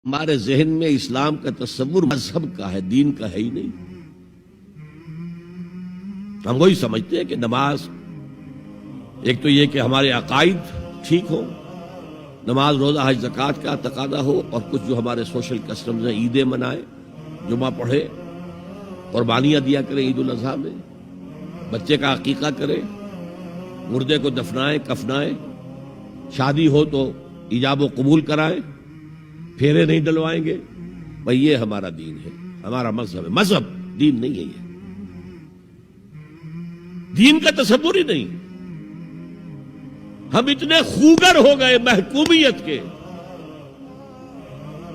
ہمارے ذہن میں اسلام کا تصور مذہب کا ہے، دین کا ہے ہی نہیں۔ ہم وہی سمجھتے ہیں کہ نماز ایک تو یہ کہ ہمارے عقائد ٹھیک ہو، نماز روزہ حج زکوٰۃ کا تقاضا ہو، اور کچھ جو ہمارے سوشل کسٹمز ہیں، عیدیں منائے، جمعہ پڑھے، قربانیاں دیا کریں عید الاضحیٰ میں، بچے کا عقیقہ کرے، مردے کو دفنائیں کفنائیں، شادی ہو تو ایجاب و قبول کرائیں، پھیرے نہیں ڈلوائیں گے۔ بھئی یہ ہمارا دین ہے، ہمارا مذہب ہے۔ مذہب دین نہیں ہے، یہ دین کا تصور ہی نہیں۔ ہم اتنے خوگر ہو گئے محکومیت کے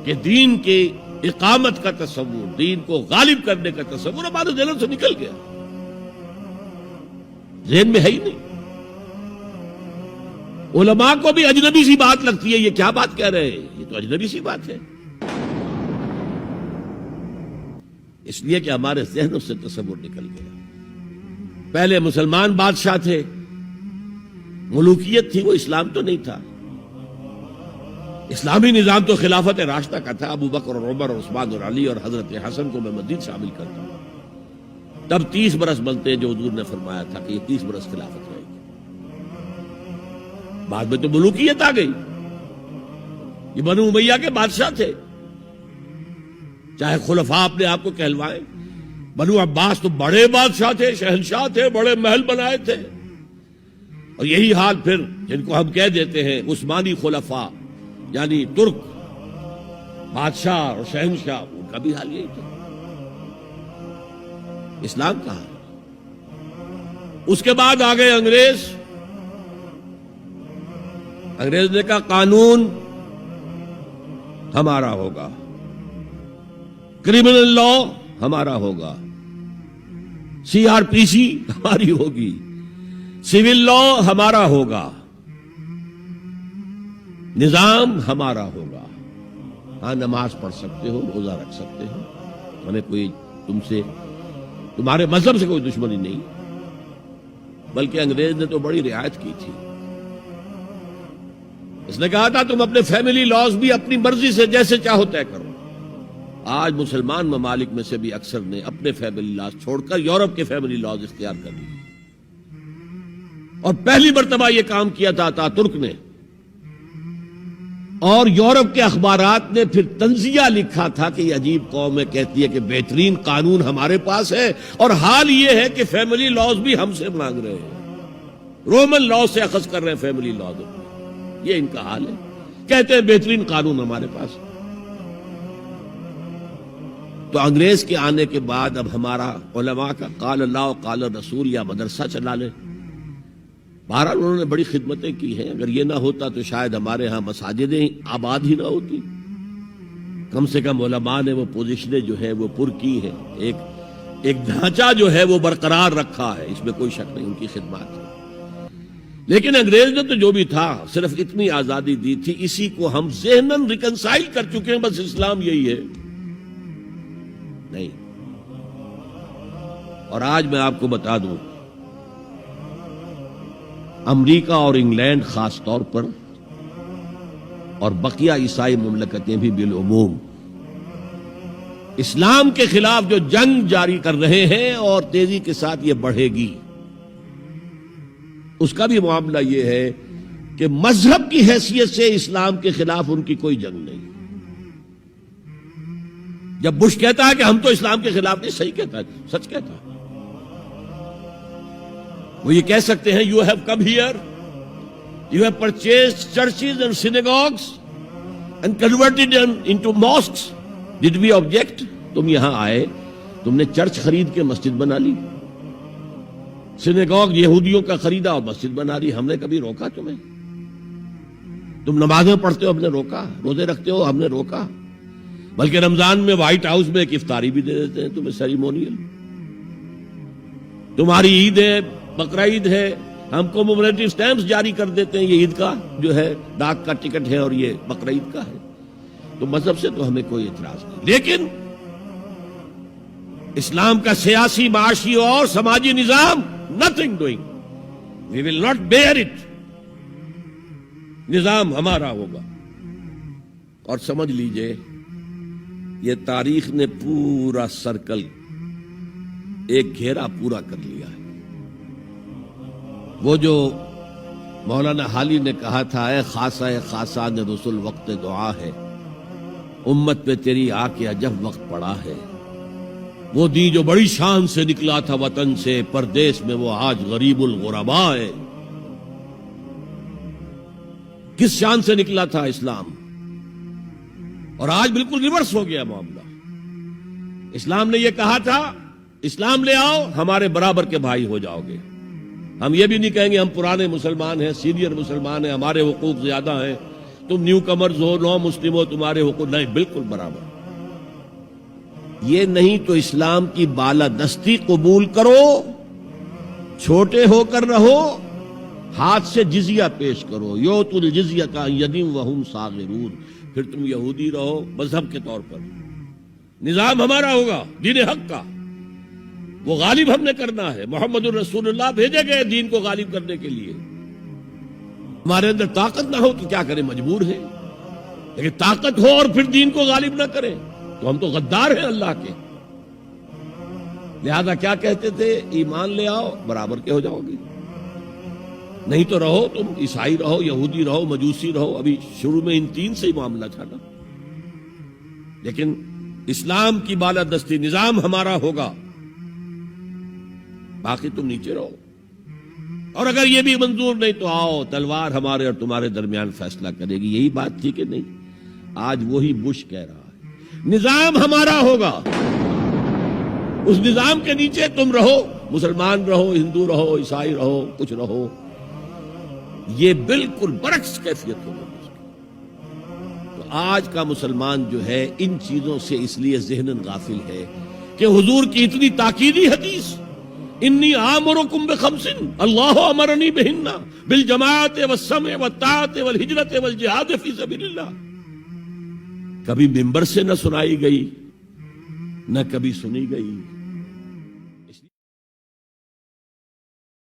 کہ دین کی اقامت کا تصور، دین کو غالب کرنے کا تصور ہمارے ذہن سے نکل گیا، ذہن میں ہے ہی نہیں۔ علماء کو بھی اجنبی سی بات لگتی ہے، یہ کیا بات کہہ رہے ہیں، یہ تو اجنبی سی بات ہے، اس لیے کہ ہمارے ذہنوں سے تصور نکل گیا۔ پہلے مسلمان بادشاہ تھے، ملوکیت تھی، وہ اسلام تو نہیں تھا۔ اسلامی نظام تو خلافت راشدہ کا تھا، ابو بکر اور عمر اور عثمان اور علی اور حضرت حسن کو میں مزید شامل کرتا ہوں۔ تب 30 برس بنتے ہیں جو حضور نے فرمایا تھا کہ یہ 30 برس خلافت رہے گی۔ بعد میں تو ملوکیت آ گئی، یہ بنو امیہ کے بادشاہ تھے، چاہے خلفاء اپنے آپ کو کہلوائیں۔ بنو عباس تو بڑے بادشاہ تھے، شہنشاہ تھے، بڑے محل بنائے تھے، اور یہی حال پھر جن کو ہم کہہ دیتے ہیں عثمانی خلفاء، یعنی ترک بادشاہ اور شہنشاہ، ان کا بھی حال یہی تھا۔ اسلام کہاں ہے؟ اس کے بعد آ گئے انگریز۔ انگریز نے کہا قانون ہمارا ہوگا، کرمنل لا ہمارا ہوگا، CRPC ہماری ہوگی، سول لا ہمارا ہوگا، نظام ہمارا ہوگا۔ ہاں نماز پڑھ سکتے ہو، روزہ رکھ سکتے ہو، ہمیں کوئی تمہارے مذہب سے کوئی دشمنی نہیں، بلکہ انگریز نے تو بڑی رعایت کی تھی۔ اس نے کہا تھا تم اپنے فیملی لاز بھی اپنی مرضی سے جیسے چاہو طے کرو۔ آج مسلمان ممالک میں سے بھی اکثر نے اپنے فیملی لاز چھوڑ کر یورپ کے فیملی لاز اختیار کر لیے، اور پہلی مرتبہ یہ کام کیا تھا ترک نے، اور یورپ کے اخبارات نے پھر تنزیہ لکھا تھا کہ یہ عجیب قوم ہے، کہتی ہے کہ بہترین قانون ہمارے پاس ہے، اور حال یہ ہے کہ فیملی لاز بھی ہم سے مانگ رہے ہیں، رومن لاز سے اخذ کر رہے ہیں فیملی لاز، یہ ان کا حال ہے، کہتے ہیں بہترین قانون ہمارے پاس۔ تو انگریز کے آنے کے بعد اب ہمارا علماء کا قال اللہ و قال رسول یا مدرسہ چلا لے۔ بہرحال انہوں نے بڑی خدمتیں کی ہیں، اگر یہ نہ ہوتا تو شاید ہمارے ہاں مساجدیں آباد ہی نہ ہوتی۔ کم سے کم علماء نے وہ پوزیشنیں جو ہے وہ پر کی ہیں، ایک ڈھانچہ جو ہے وہ برقرار رکھا ہے، اس میں کوئی شک نہیں، ان کی خدمات ہے۔ لیکن انگریز نے تو جو بھی تھا صرف اتنی آزادی دی تھی، اسی کو ہم ذہناً ریکنسائل کر چکے ہیں، بس اسلام یہی ہے نہیں۔ اور آج میں آپ کو بتا دوں، امریکہ اور انگلینڈ خاص طور پر، اور بقیہ عیسائی مملکتیں بھی بالعموم، اسلام کے خلاف جو جنگ جاری کر رہے ہیں، اور تیزی کے ساتھ یہ بڑھے گی، اس کا بھی معاملہ یہ ہے کہ مذہب کی حیثیت سے اسلام کے خلاف ان کی کوئی جنگ نہیں۔ جب بش کہتا ہے کہ ہم تو اسلام کے خلاف نہیں، صحیح کہتا ہے، سچ کہتا ہے، وہ یہ کہہ سکتے ہیں you have come here, you have purchased churches and synagogues and converted into mosques, did we object? تم یہاں آئے، تم نے چرچ خرید کے مسجد بنا لی، سینیگوگ یہودیوں کا خریدا اور مسجد بنا لی، ہم نے کبھی روکا تمہیں؟ تم نمازیں پڑھتے ہو، ہم نے روکا؟ روزے رکھتے ہو، ہم نے روکا؟ بلکہ رمضان میں وائٹ ہاؤس میں ایک افطاری بھی دے دیتے ہیں تمہیں، سیریمونیل۔ تمہاری عید ہے، بقرعید ہے، ہم کومیموریٹو سٹیمپس جاری کر دیتے ہیں، یہ عید کا جو ہے ڈاک کا ٹکٹ ہے اور یہ بقرعید کا ہے۔ تو مذہب سے تو ہمیں کوئی اعتراض نہیں، لیکن اسلام کا سیاسی، معاشی اور سماجی نظام nothing doing, we will not bear it، نظام ہمارا ہوگا۔ اور سمجھ لیجئے یہ تاریخ نے پورا سرکل ایک گھیرا پورا کر لیا ہے. وہ جو مولانا حالی نے کہا تھا، اے خاصہ خاصان رسول وقت دعا ہے، امت پہ تیری آ کے عجب وقت پڑا ہے. وہ دین جو بڑی شان سے نکلا تھا وطن سے، پردیس میں وہ آج غریب الغرباء ہے. کس شان سے نکلا تھا اسلام، اور آج بالکل ریورس ہو گیا معاملہ. اسلام نے یہ کہا تھا اسلام لے آؤ، ہمارے برابر کے بھائی ہو جاؤ گے. ہم یہ بھی نہیں کہیں گے ہم پرانے مسلمان ہیں، سینئر مسلمان ہیں، ہمارے حقوق زیادہ ہیں، تم نیو کمرز ہو، نو مسلم ہو، تمہارے حقوق نہیں، بالکل برابر. یہ نہیں تو اسلام کی بالادستی قبول کرو، چھوٹے ہو کر رہو، ہاتھ سے جزیہ پیش کرو. یؤتوا الجزیۃ عن ید وہم صاغرون. پھر تم یہودی رہو مذہب کے طور پر، نظام ہمارا ہوگا دین حق کا، وہ غالب ہم نے کرنا ہے. محمد الرسول اللہ بھیجے گئے دین کو غالب کرنے کے لیے. ہمارے اندر طاقت نہ ہو تو کیا کریں، مجبور ہیں. لیکن طاقت ہو اور پھر دین کو غالب نہ کریں تو ہم تو غدار ہیں اللہ کے. لہذا کیا کہتے تھے، ایمان لے آؤ برابر کے ہو جاؤ گے، نہیں تو رہو تم عیسائی رہو، یہودی رہو، مجوسی رہو. ابھی شروع میں ان تین سے ہی معاملہ تھا نا. لیکن اسلام کی بالادستی، نظام ہمارا ہوگا، باقی تم نیچے رہو. اور اگر یہ بھی منظور نہیں تو آؤ، تلوار ہمارے اور تمہارے درمیان فیصلہ کرے گی. یہی بات تھی کہ نہیں؟ آج وہی بش کہہ رہا ہے نظام ہمارا ہوگا، اس نظام کے نیچے تم رہو، مسلمان رہو، ہندو رہو، عیسائی رہو، کچھ رہو. یہ بالکل برعکس کیفیت ہوگی. تو آج کا مسلمان جو ہے ان چیزوں سے اس لیے ذہناً غافل ہے کہ حضور کی اتنی تاکیدی حدیث، انی آمرکم بخمس اللہ امرنی بہن بالجماعت والسمع والطاعت والہجرت والجہاد فی سبیل اللہ، کبھی ممبر سے نہ سنائی گئی، نہ کبھی سنی گئی.